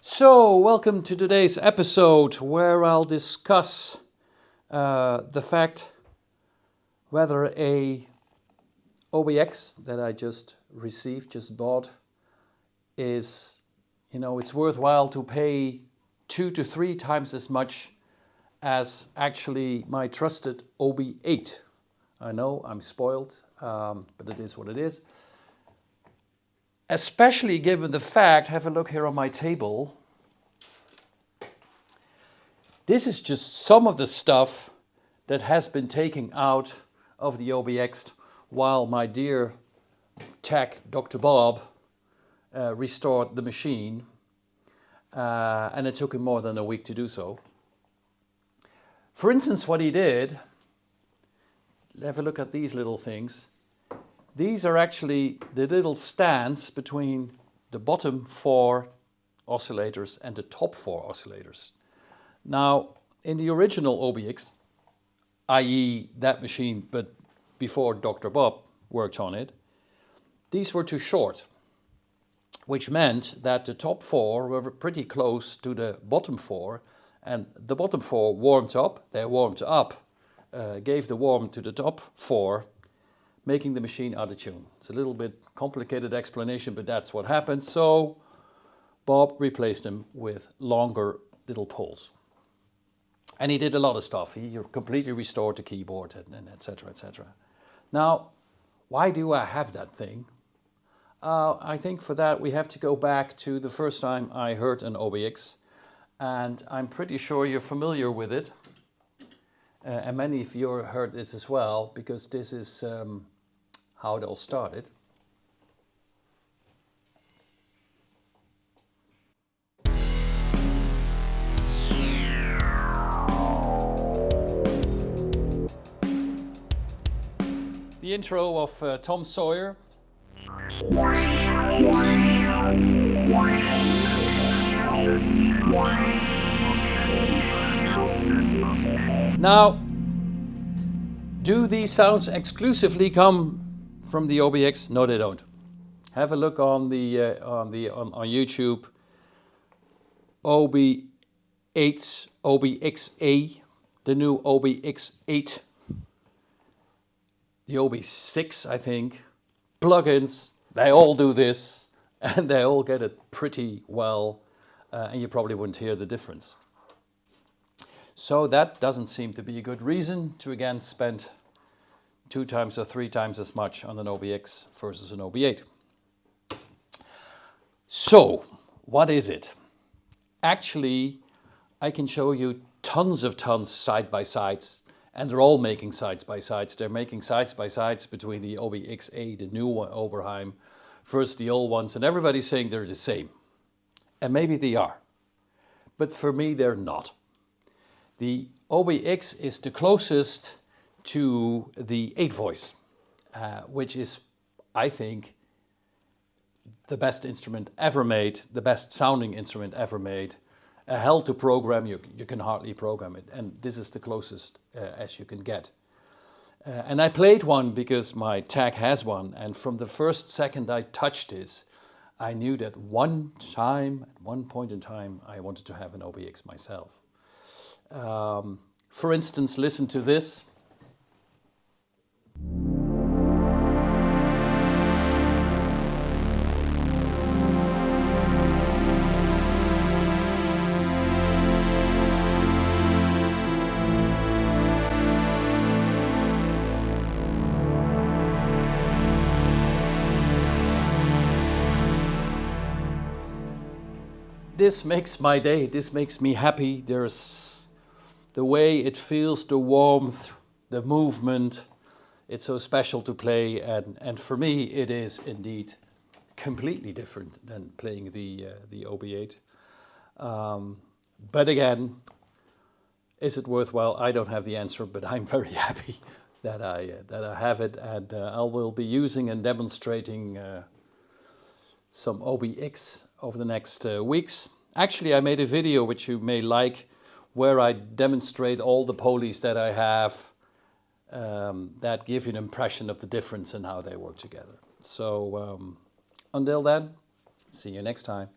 So, welcome to today's episode where I'll discuss the fact whether a OBX that I just bought, is, it's worthwhile to pay 2 to 3 times as much as actually my trusted OB8. I know I'm spoiled, but it is what it is. Especially given the fact, have a look here on my table. This is just some of the stuff that has been taken out of the OBX while my dear tech, Dr. Bob, restored the machine. And it took him more than a week to do so. For instance, what he did, have a look at these little things. These are actually the little stands between the bottom 4 oscillators and the top 4 oscillators. Now, in the original OBX, i.e. that machine, but before Dr. Bob worked on it, these were too short, which meant that the top 4 were pretty close to the bottom 4, and the bottom 4 warmed up, gave the warm to the top 4, making the machine out of tune. It's a little bit complicated explanation, but that's what happened. So Bob replaced them with longer little poles. And he did a lot of stuff. He completely restored the keyboard and et cetera, et cetera. Now, why do I have that thing? I think for that we have to go back to the first time I heard an OBX. And I'm pretty sure you're familiar with it. And many of you heard it as well, because this is how it all started. The intro of Tom Sawyer. Now, do these sounds exclusively come from the OBX? No, they don't. Have a look on YouTube. OBX-a, the new OBX8, the OB6, I think, plugins. They all do this, and they all get it pretty well, and you probably wouldn't hear the difference. So that doesn't seem to be a good reason to again spend 2 times or 3 times as much on an OBX versus an OB8. So, what is it? Actually, I can show you tons side-by-sides, and they're all making sides-by-sides. They're making sides-by-sides between the OBX8, the new Oberheim, versus the old ones, and everybody's saying they're the same. And maybe they are, but for me they're not. The OBX is the closest to the 8-voice, which is, I think, the best instrument ever made, the best sounding instrument ever made. A hell to program, you can hardly program it, and this is the closest as you can get. And I played one because my tech has one, and from the first second I touched this, I knew that at one point in time, I wanted to have an OBX myself. For instance, listen to this. This makes my day, this makes me happy. There's the way it feels, the warmth, the movement. It's so special to play, and for me it is indeed completely different than playing the OB8. But again, is it worthwhile? I don't have the answer, but I'm very happy that I have it, and I will be using and demonstrating some OBX over the next weeks. Actually, I made a video which you may like, where I demonstrate all the polies that I have that give you an impression of the difference and how they work together. So until then, see you next time.